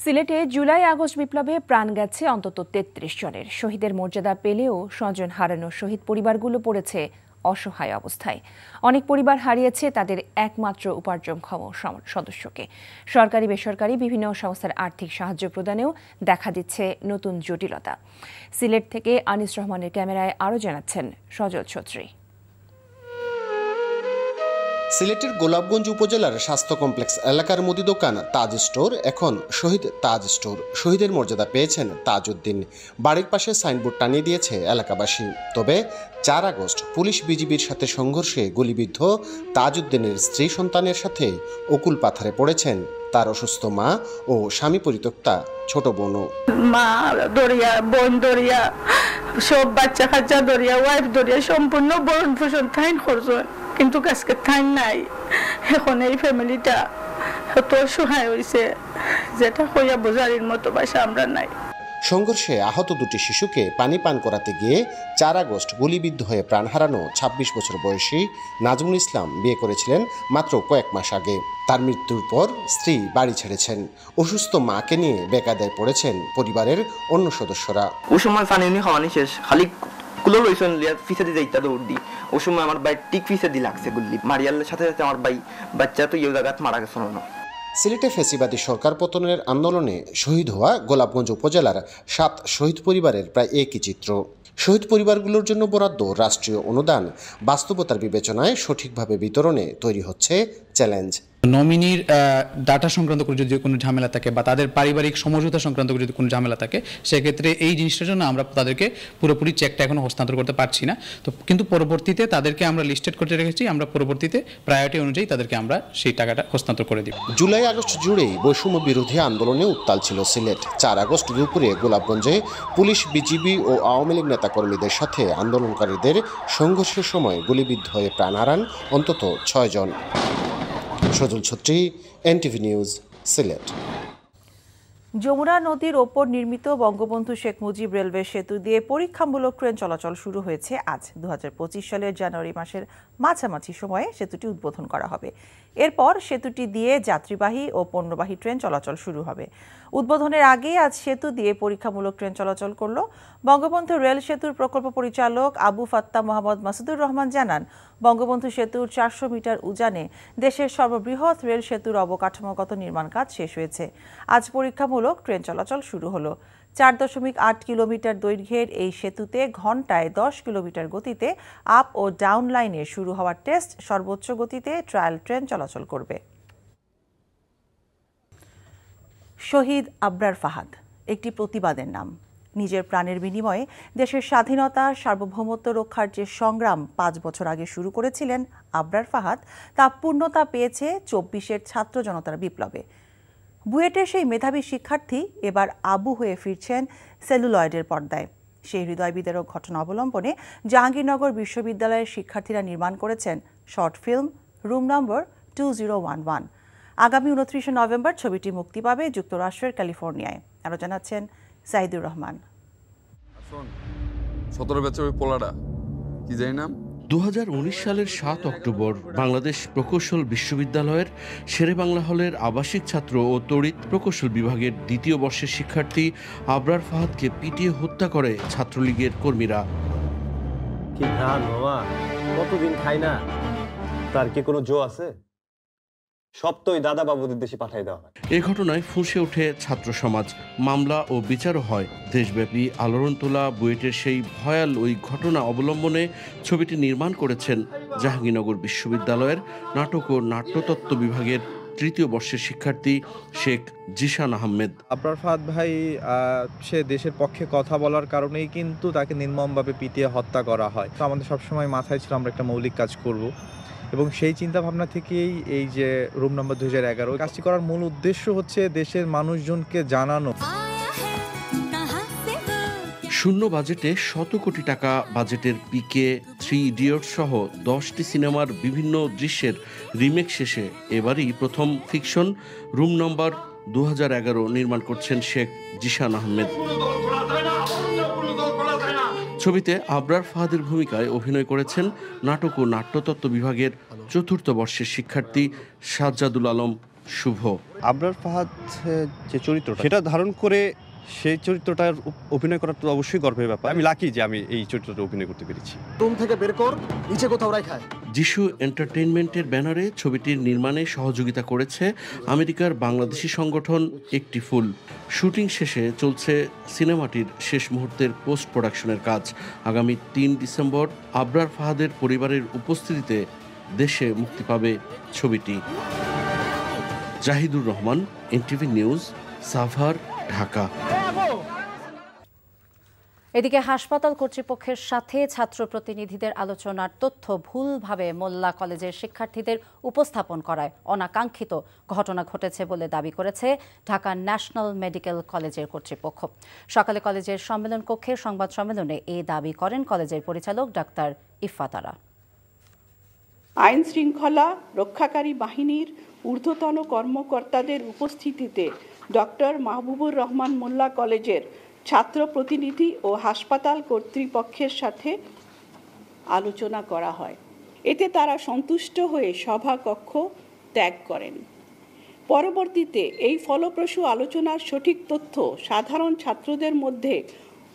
সিলেটে July August বিপ্লবে প্রাণ গেছে অন্তত ৩৩ জনের। শহীদের মর্যাদা পেলেও স্বজন হারানো শহীদ পরিবারগুলো পড়েছে অসহায় অবস্থায়। অনেক পরিবার হারিয়েছে তাদের একমাত্র উপার্জনক্ষম সদস্যকে। সরকারি বেসরকারি বিভিন্ন সংস্থার আর্থিক সাহায্য প্রদানেও দেখা দিচ্ছে নতুন জটিলতা। সিলেট থেকে আনিস রহমানের ক্যামেরায় আরও জানাচ্ছেন সজল ছত্রী। সিলেটের গোলাপগঞ্জ উপজেলার স্বাস্থ্য কমপ্লেক্স এলাকার মুদি দোকান তাজ স্টোর এখন শহীদ তাজ স্টোর। শহীদের মর্যাদা পেয়েছেন তাজউদ্দিন। বাড়ির পাশে সাইনবোর্ড টানিয়ে দিয়েছে এলাকাবাসী। তবে ৪ আগস্ট পুলিশ বিজিবির সাথে সংঘর্ষে গুলিবিদ্ধ তাজউদ্দিনের স্ত্রী সন্তানের সাথে অকুল পাথারে পড়েছেন তার অসুস্থ মা ও স্বামী পরিত্যক্তা ছোট বোনও। মা দরিয়া, বোন দরিয়া, সব বাচ্চা কাচ্চা দরিয়া, ওয়াইফ দরিয়া, সম্পূর্ণ বরণ পোষণ থাইন খরচ, কিন্তু আজকে থাইন নাই। এখন এই ফ্যামিলিটা এত অসহায় হয়েছে যেটা হইয়া বোঝারির মতো ভাষা আমরা নাই। সংঘর্ষে আহত দুটি শিশুকে পানি পান করাতে গিয়ে ৪ আগস্ট গুলিবিদ্ধ হয়ে প্রাণ হারানো ২৬ বছর বয়সী নাজমুল ইসলাম বিয়ে করেছিলেন মাত্র কয়েক মাস আগে। তার মৃত্যুর পর স্ত্রী বাড়ি ছেড়েছেন। অসুস্থ মাকে নিয়ে বেকায়দায় পড়েছেন পরিবারের অন্য সদস্যরা। ওই সময় পানি খাওয়ানি শেষ, খালি কুলো লইছেন ফিসে যাইতা দৌড় দি। ওই সময় আমার ভাই ঠিক ফিসে দি লাগছে গুল্লি মারিয়ালের সাথে সাথে আমার ভাই বাচ্চা তো ইয়ে জায়গাত মারা গেছে না। সিলেটে ফ্যাসিবাদী সরকার পতনের আন্দোলনে শহীদ হওয়া গোলাপগঞ্জ উপজেলার ৭ শহীদ পরিবারের প্রায় একই চিত্র। শহীদ পরিবারগুলোর জন্য বরাদ্দ রাষ্ট্রীয় অনুদান বাস্তবতার বিবেচনায় সঠিকভাবে বিতরণে তৈরি হচ্ছে চ্যালেঞ্জ। নমিনির ডাটা সংক্রান্ত করে যদি কোনো ঝামেলা থাকে বা তাদের পারিবারিক সমঝোতা সংক্রান্ত করে যদি কোনো ঝামেলা থাকে, সেক্ষেত্রে এই জিনিসটার জন্য আমরা তাদেরকে পুরোপুরি চেকটা এখনো হস্তান্তর করতে পারছি না। তো কিন্তু পরবর্তীতে তাদেরকে আমরা লিস্টেড করতে রেখেছি, আমরা পরবর্তীতে প্রায়োরিটি অনুযায়ী তাদেরকে আমরা সেই টাকাটা হস্তান্তর করে দিব। জুলাই আগস্ট জুড়েই বৈষম্য বিরোধী আন্দোলনে উত্তাল ছিল সিলেট। ৪ আগস্ট দুপুরে গোলাপগঞ্জে পুলিশ, বিজিবি ও আওয়ামী লীগ নেতাকর্মীদের সাথে আন্দোলনকারীদের সংঘর্ষের সময় গুলিবিদ্ধ হয়ে প্রাণ হারান অন্তত ৬ জন। সজল ছত্রী, এনটিভি নিউজ, সিলেট। যমুনা নদীর ওপর নির্মিত বঙ্গবন্ধু শেখ মুজিব রেলওয়ে সেতু দিয়ে পরীক্ষামূলক ট্রেন চলাচল শুরু হয়েছে আজ। ২০২৫ সালের জানুয়ারি মাসের মাঝামাঝি সময়ে সেতুটি উদ্বোধন করা হবে। এরপর সেতুটি দিয়ে যাত্রীবাহী ও পণ্যবাহী ট্রেন চলাচল শুরু হবে। উদ্বোধনের আগে আজ সেতু দিয়ে পরীক্ষামূলক ট্রেন চলাচল করল। বঙ্গবন্ধু রেল সেতুর প্রকল্প পরিচালক আবু ফাত্তা মোহাম্মদ মাসুদুর রহমান জানান, বঙ্গবন্ধু সেতুর ৪০০ মিটার উজানে দেশের সর্ববৃহৎ রেল সেতুর অবকাঠামোগত নির্মাণ কাজ শেষ হয়েছে। আজ পরীক্ষামূলক ট্রেন চলাচল শুরু হলো। ৪.৮ কিলোমিটার দৈর্ঘ্যের এই সেতুতে ঘন্টায় ১০ কিলোমিটার গতিতে আপ ও ডাউন লাইনে শুরু হওয়া টেস্ট সর্বোচ্চ গতিতে ট্রায়াল ট্রেন চলাচল করবে। শহীদ আবরার ফাহাদ একটি প্রতিবাদের নাম। নিজের প্রাণের বিনিময়ে দেশের স্বাধীনতা, সার্বভৌমত্ব রক্ষার যে সংগ্রাম ৫ বছর আগে শুরু করেছিলেন আবরার ফাহাদ, তা পূর্ণতা পেয়েছে ২৪-এর ছাত্র জনতার বিপ্লবে। বুয়েটের সেই মেধাবী শিক্ষার্থী এবার আবু হয়ে ফিরছেন সেলুলয়েডের পর্দায়। সেই হৃদয় বিদারক ঘটনা অবলম্বনে জাহাঙ্গীরনগর বিশ্ববিদ্যালয়ের শিক্ষার্থীরা নির্মাণ করেছেন শর্ট ফিল্ম রুম নম্বর 2011। আগামী 29 নভেম্বর ছবিটি মুক্তি পাবে যুক্তরাষ্ট্রের ক্যালিফোর্নিয়ায়। আরও জানাচ্ছেন সাইদুর রহমান। 17 বছর ওই পোলাটা কি জানি নাম। ২০১৯ সালের ৭ অক্টোবর বাংলাদেশ প্রকৌশল বিশ্ববিদ্যালয়ের শেরেবাংলা হলের আবাসিক ছাত্র ও তড়িৎ প্রকৌশল বিভাগের ২য় বর্ষের শিক্ষার্থী আবরার ফাহাদকে পিটিয়ে হত্যা করে ছাত্রলীগের কর্মীরা। কি ঘ্রাণ মামা, কতদিন খাই না, তার কি কোনো জো আছে? সব তো ওই দাদা বাবুদের দেশে পাঠিয়ে দেওয়া হয়। এ ঘটনায় ফুঁসে ওঠে ছাত্র সমাজ, মামলা ও বিচারও হয়। দেশব্যাপী আলোড়ন তোলা বুয়েটের সেই ভয়াল ওই ঘটনা অবলম্বনে ছবিটি নির্মাণ করেছেন জাহাঙ্গীরনগর বিশ্ববিদ্যালয়ের নাটক ও নাট্যতত্ত্ব বিভাগের ৩য় বর্ষের শিক্ষার্থী শেখ জিশান আহমেদ। আবরার ফাহাদ ভাই সে দেশের পক্ষে কথা বলার কারণেই কিন্তু তাকে নির্মমভাবে পিটিয়ে হত্যা করা হয়। তো আমাদের সবসময় মাথায় ছিল আমরা একটা মৌলিক কাজ করব, এবং সেই চিন্তা ভাবনা থেকেই এই যে রুম নম্বর 2011 কাজটি করার মূল উদ্দেশ্য হচ্ছে দেশের মানুষজনকে জানানো। শূন্য বাজেটে ১০০ কোটি টাকা বাজেটের পিকে, 3 ইডিয়টস সহ 10টি সিনেমার বিভিন্ন দৃশ্যের রিমেক শেষে এবারই প্রথম ফিকশন রুম নম্বর 2011 নির্মাণ করছেন শেখ জিশান আহমেদ। ছবিতে আবরার ফাহাদের ভূমিকায় অভিনয় করেছেন নাটক ও নাট্যতত্ত্ব বিভাগের 4র্থ বর্ষের শিক্ষার্থী সাজ্জাদুল আলম শুভ। আবরার ফাহাদ যে চরিত্রটা সেটা ধারণ করে সেই চরিত্রটার অভিনয় করা তো অবশ্যই গর্বের ব্যাপার। আমি লাকি যে আমি এই চরিত্রটা অভিনয় করতে পেরেছি। রুম থেকে বের কর, নিচে কোথাও রাখায়। যিশু এন্টারটেইনমেন্টের ব্যানারে ছবিটির নির্মাণে সহযোগিতা করেছে আমেরিকার বাংলাদেশি সংগঠন একটি ফুল। শুটিং শেষে চলছে সিনেমাটির শেষ মুহূর্তের পোস্ট প্রোডাকশনের কাজ। আগামী ৩ ডিসেম্বর আবরার ফাহাদের পরিবারের উপস্থিতিতে দেশে মুক্তি পাবে ছবিটি। Jahidur Rahman, NTV news, Savar, Dhaka. এদিকে হাসপাতাল কর্তৃপক্ষের সাথে ছাত্র প্রতিনিধিদের আলোচনার তথ্য ভুলভাবে মোল্লা কলেজের শিক্ষার্থীদের উপস্থাপন করায় অনাকাঙ্ক্ষিত ঘটনা ঘটেছে বলে দাবি করেছে ঢাকা ন্যাশনাল মেডিকেল কলেজের কর্তৃপক্ষ। সকালে কলেজের সম্মেলন কক্ষে সংবাদ সম্মেলনে এই দাবি করেন কলেজের পরিচালক ডাক্তার ইফফাত আরা। আইন শৃঙ্খলা রক্ষাকারী বাহিনীর ঊর্ধ্বতন কর্মকর্তাদের উপস্থিতিতে ডক্টর মাহবুবুর রহমান মোল্লা কলেজের ছাত্র প্রতিনিধি ও হাসপাতাল কর্তৃপক্ষের সাথে আলোচনা করা হয়। এতে তারা সন্তুষ্ট হয়ে সভাকক্ষ ত্যাগ করেন। পরবর্তীতে এই ফলপ্রসূ আলোচনার সঠিক তথ্য সাধারণ ছাত্রদের মধ্যে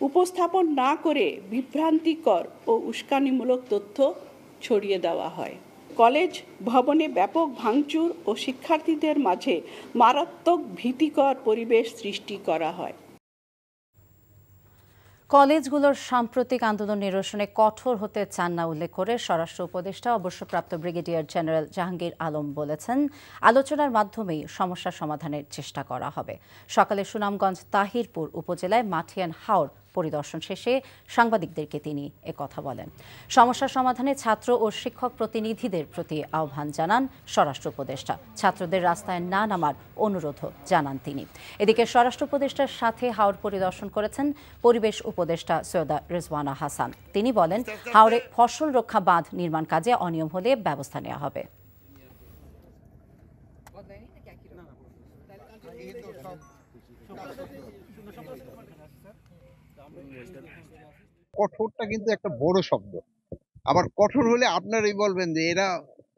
উপস্থাপন না করে বিভ্রান্তিকর ও উস্কানিমূলক তথ্য ছড়িয়ে দেওয়া হয়। কলেজ ভবনে ব্যাপক ভাঙচুর ও শিক্ষার্থীদের মাঝে মারাত্মক ভীতিকর পরিবেশ সৃষ্টি করা হয়। কলেজগুলোর সাম্প্রতিক আন্দোলন নিরসনে কঠোর হতে চান না উল্লেখ করে স্বরাষ্ট্র উপদেষ্টা অবসরপ্রাপ্ত ব্রিগেডিয়ার জেনারেল জাহাঙ্গীর আলম বলেছেন, আলোচনার মাধ্যমেই সমস্যা সমাধানের চেষ্টা করা হবে। সকালে সুনামগঞ্জ তাহিরপুর উপজেলায় মাঠিয়ান হাওর পরিদর্শন শেষে সাংবাদিকদেরকে তিনি একথা বলেন। সমস্যা সমাধানে ছাত্র ও শিক্ষক প্রতিনিধিদের প্রতি আহ্বান জানান স্বরাষ্ট্র উপদেষ্টা। ছাত্রদের রাস্তায় না নামার অনুরোধও জানান তিনি। এদিকে স্বরাষ্ট্র উপদেষ্টার সাথে হাওর পরিদর্শন করেছেন পরিবেশ উপদেষ্টা সৈয়দা রিজওয়ানা হাসান। তিনি বলেন, হাওরে ফসল রক্ষা বাঁধ নির্মাণ কাজে অনিয়ম হলে ব্যবস্থা নেওয়া হবে। কঠোরটা কিন্তু একটা বড় শব্দ। আবার কঠোর হলে আপনারাই বলবেন যে এরা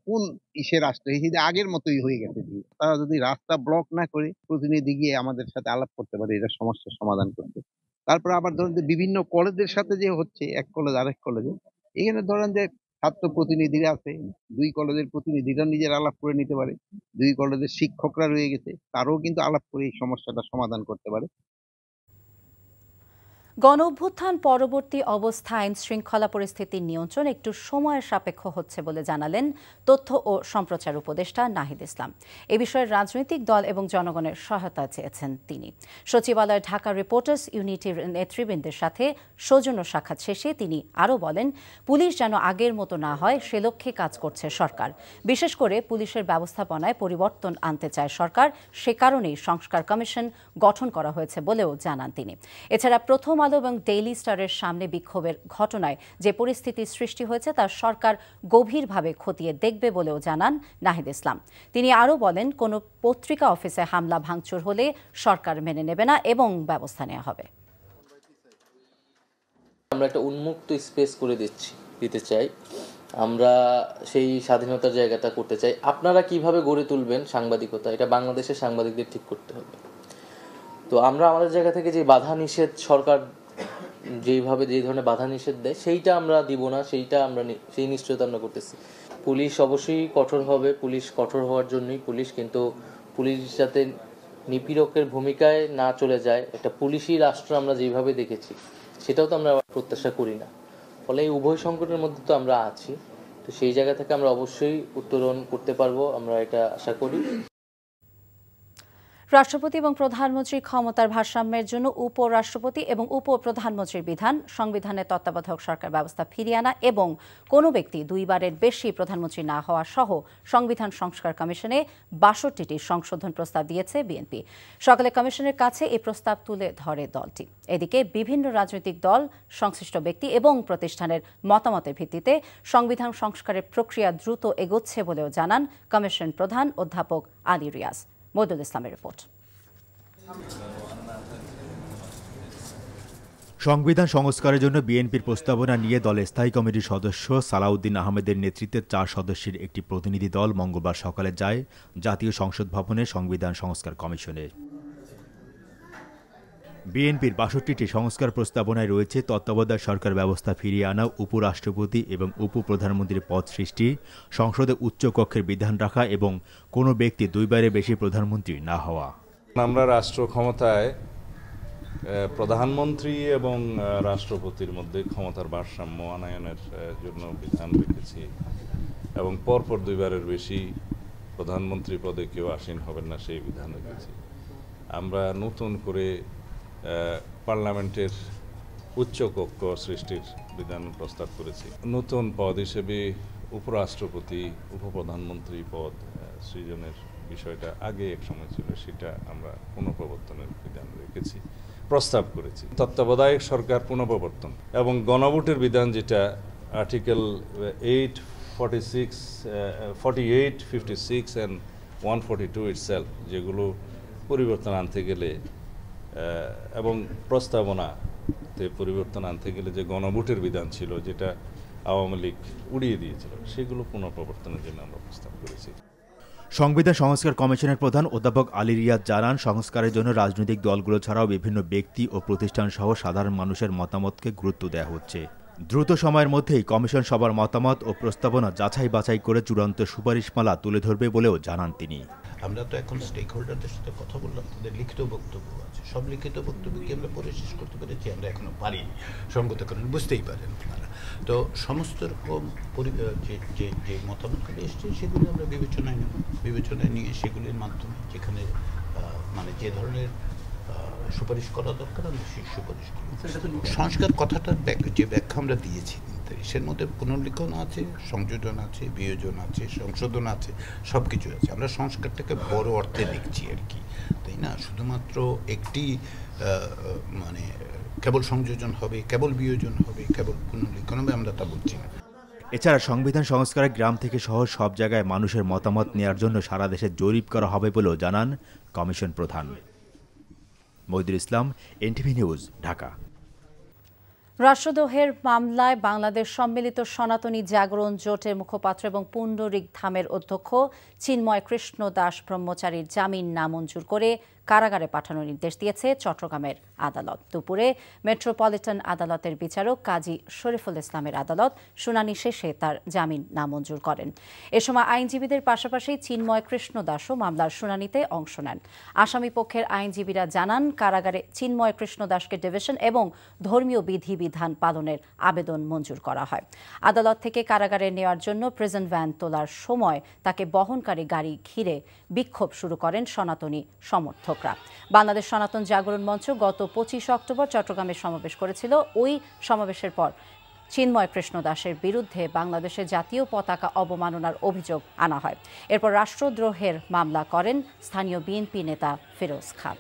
কোন ইসে রাষ্ট্র, এই আগের মতোই হয়ে গেছে। তারা যদি রাস্তা ব্লক না করে প্রতিনিধি গিয়ে আমাদের সাথে আলাপ করতে পারে এটা সমস্যার সমাধান করতে। তারপরে আবার ধরেন যে বিভিন্ন কলেজের সাথে যে হচ্ছে, এক কলেজ আরেক কলেজে, এখানে ধরেন যে ছাত্র প্রতিনিধিরা আছে, দুই কলেজের প্রতিনিধিরা নিজের আলাপ করে নিতে পারে, দুই কলেজের শিক্ষকরা রয়ে গেছে, তারাও কিন্তু আলাপ করে এই সমস্যাটা সমাধান করতে পারে। গণ অভ্যুত্থান পরবর্তী অবস্থা আইন শৃঙ্খলা পরিস্থিতির নিয়ন্ত্রণ একটু সময়ের সাপেক্ষ হচ্ছে বলে জানালেন তথ্য ও সম্প্রচার উপদেষ্টা নাহিদ ইসলাম। এ বিষয়ে রাজনৈতিক দল এবং জনগণের সহায়তা চেয়েছেন তিনি। সচিবালয়ে ঢাকা রিপোর্টার্স ইউনিটির নেতৃবৃন্দের সাথে সৌজন্য সাক্ষাৎ শেষে তিনি আরও বলেন, পুলিশ যেন আগের মতো না হয় সে লক্ষ্যে কাজ করছে সরকার। বিশেষ করে পুলিশের ব্যবস্থাপনায় পরিবর্তন আনতে চায় সরকার, সে কারণেই সংস্কার কমিশন গঠন করা হয়েছে বলেও জানান তিনি। এছাড়া প্রথম আলো এবং ডেইলি স্টারের সামনে বিক্ষোভের ঘটনায় যে পরিস্থিতি সৃষ্টি হয়েছে তা সরকার গভীরভাবে খতিয়ে দেখবে বলেও জানান নাহিদ ইসলাম। তিনি আরও বলেন, কোনো পত্রিকা অফিসে হামলা ভাঙচুর হলে সরকার মেনে নেবে না এবং ব্যবস্থা নেওয়া হবে। আমরা একটা উন্মুক্ত স্পেস করে দিতে চাই, আমরা সেই স্বাধীনতার জায়গাটা করতে চাই। আপনারা কিভাবে গড়ে তুলবেন সাংবাদিকতা, এটা বাংলাদেশের সাংবাদিকদের ঠিক করতে হবে। তো আমরা আমাদের জায়গা থেকে যে বাধা নিষেধ সরকার যে ধরনের বাধা নিষেধ দেয় সেইটা আমরা দিব না, সেই নিশ্চয়তা আমরা করতেছি। পুলিশ অবশ্যই কঠোর হবে, পুলিশ কঠোর হওয়ার জন্যই পুলিশ, কিন্তু পুলিশ যাতে নিপীড়কের ভূমিকায় না চলে যায়, একটা পুলিশি রাষ্ট্র আমরা যেভাবে দেখেছি সেটাও তো আমরা প্রত্যাশা করি না। ফলে এই উভয় সংকটের মধ্যে তো আমরা আছি, তো সেই জায়গা থেকে আমরা অবশ্যই উত্তরণ করতে পারবো, আমরা এটা আশা করি। রাষ্ট্রপতি এবং প্রধানমন্ত্রীর ক্ষমতার ভারসাম্যের জন্য উপরাষ্ট্রপতি এবং উপপ্রধানমন্ত্রীর বিধান, সংবিধানের তত্ত্বাবধায়ক সরকার ব্যবস্থা ফিরিয়ে আনা এবং কোনো ব্যক্তি দুইবারের বেশি প্রধানমন্ত্রী না হওয়া সহ সংবিধান সংস্কার কমিশনে ৬২টি সংশোধন প্রস্তাব দিয়েছে বিএনপি। সকালে কমিশনের কাছে এই প্রস্তাব তুলে ধরে দলটি। এদিকে বিভিন্ন রাজনৈতিক দল, সংশ্লিষ্ট ব্যক্তি এবং প্রতিষ্ঠানের মতামতের ভিত্তিতে সংবিধান সংস্কারের প্রক্রিয়া দ্রুত এগোচ্ছে বলেও জানান কমিশন প্রধান অধ্যাপক আলী রিয়াজ। মইদুল ইসলামের রিপোর্ট। সংবিধান সংস্কারের জন্য বিএনপির প্রস্তাবনা নিয়ে দলের স্থায়ী কমিটির সদস্য সালাউদ্দিন আহমেদের নেতৃত্বে 4 সদস্যের একটি প্রতিনিধি দল মঙ্গলবার সকালে যায় জাতীয় সংসদ ভবনে সংবিধান সংস্কার কমিশনে। বিএনপির 62টি সংস্কার প্রস্তাবনায় রয়েছে তত্ত্বাবধায়ক সরকার ব্যবস্থা ফিরিয়ে আনা, উপরাষ্ট্রপতি এবং উপপ্রধানমন্ত্রীর পদ সৃষ্টি, সংসদে উচ্চকক্ষের বিধান রাখা এবং কোনো ব্যক্তি 2 বারের বেশি প্রধানমন্ত্রী না হওয়া। আমরা রাষ্ট্র ক্ষমতায় প্রধানমন্ত্রী এবং রাষ্ট্রপতির মধ্যে ক্ষমতার ভারসাম্য আনয়নের জন্য বিধান রেখেছি এবং পরপর 2 বারের বেশি প্রধানমন্ত্রী পদে কেউ আসীন হবেন না সেই বিধান রেখেছি। আমরা নতুন করে পার্লামেন্টের উচ্চকক্ষ সৃষ্টির বিধান প্রস্তাব করেছি। নতুন পদ হিসেবে উপরাষ্ট্রপতি, উপপ্রধানমন্ত্রী পদ সৃজনের বিষয়টা আগে এক সময় ছিল, সেটা আমরা পুনঃপ্রবর্তনের বিধান রেখেছি, প্রস্তাব করেছি। তত্ত্বাবধায়ক সরকার পুনঃপ্রবর্তন এবং গণভোটের বিধান, যেটা আর্টিকেল 8, 46, 48, 56 and 142 itself, যেগুলো পরিবর্তন আনতে গেলে এবং প্রস্তাবনাতে পরিবর্তন আনতে গেলে যে গণভোটের বিধান ছিল, যেটা আওয়ামী লীগ উড়িয়ে দিয়েছিল, সেগুলো পুনঃপ্রবর্তনের জন্য আমরা প্রস্তাব করেছি। সংবিধান সংস্কার কমিশনের প্রধান অধ্যাপক আলী রিয়াদ জানান, সংস্কারের জন্য রাজনৈতিক দলগুলো ছাড়াও বিভিন্ন ব্যক্তি ও প্রতিষ্ঠান সহ সাধারণ মানুষের মতামতকে গুরুত্ব দেওয়া হচ্ছে। দ্রুত সময়ের মধ্যেই কমিশন সবার মতামত ও প্রস্তাবনা যাচাই বাছাই করে চূড়ান্ত সুপারিশমালা তুলে ধরবে বলেও জানান তিনি। আমরা তো এখন স্টেক হোল্ডারদের সাথে কথা বললাম, তাদের লিখিত বক্তব্য আছে, সব লিখিত বক্তব্য কি আমরা পরে শেষ করতে পেরেছি? আমরা এখনো পারিনি, সঙ্গত কারণ বুঝতেই পারেন আপনারা। তো সমস্ত রকম যে মতামতগুলি এসছে সেগুলি আমরা বিবেচনায় নিয়ে সেগুলির মাধ্যমে যেখানে মানে যে ধরনের সুপারিশ করা দরকার আমরা সেই সুপারিশ করি। সংস্কার কথাটার যে ব্যাখ্যা আমরা দিয়েছি, সের মধ্যে পুনর্লিখন আছে, সংযোজন আছে, বিয়োজন আছে, সংশোধন আছে, সব কিছু আছে। আমরা সংস্কারটাকে বড় অর্থে দেখছি আর কি, তাই না? শুধুমাত্র একটি মানে কেবল সংযোজন হবে, কেবল বিয়োজন হবে, কেবল পুনর্লিখন হবে, আমরা তা বলছি না। এছাড়া সংবিধান সংস্কারে গ্রাম থেকে শহর সব জায়গায় মানুষের মতামত নেওয়ার জন্য সারা দেশে জরিপ করা হবে বলেও জানান কমিশন প্রধান। মইদুল ইসলাম, এনটিভি নিউজ, ঢাকা। রাষ্ট্রদ্রোহের মামলায় বাংলাদেশ সম্মিলিত সনাতনী জাগরণ জোটের মুখপাত্র এবং পুণ্ডরিক ধামের অধ্যক্ষ চিন্ময় কৃষ্ণ দাস ব্রহ্মচারীর জামিন নামঞ্জুর করে কারাগারে পাঠানোর নির্দেশ দিয়েছে চট্টগ্রামের আদালত। দুপুরে মেট্রোপলিটন আদালতের বিচারক কাজী শরীফুল ইসলামের আদালত শুনানি শেষে তার জামিন নামঞ্জুর করেন। এ সময় আইনজীবীদের পাশাপাশি চিন্ময় কৃষ্ণ দাসও মামলার শুনানিতে অংশ নেন। আসামি পক্ষের আইনজীবীরা জানান, কারাগারে চিন্ময় কৃষ্ণ দাসকে ডিভিশন এবং ধর্মীয় বিধিবিধান পালনের আবেদন মঞ্জুর করা হয়। আদালত থেকে কারাগারে নেওয়ার জন্য প্রিজন ভ্যান তোলার সময় তাকে বহনকারী গাড়ি ঘিরে বিক্ষোভ শুরু করেন সনাতনী সমর্থক। বাংলাদেশ সনাতন জাগরণ মঞ্চ গত 25 অক্টোবর চট্টগ্রামে সমাবেশ করেছিল। ওই সমাবেশের পর চিন্ময় কৃষ্ণ দাসের বিরুদ্ধে বাংলাদেশের জাতীয় পতাকা অবমাননার অভিযোগ আনা হয়। এরপর রাষ্ট্রদ্রোহের মামলা করেন স্থানীয় বিএনপি নেতা ফিরোজ খান।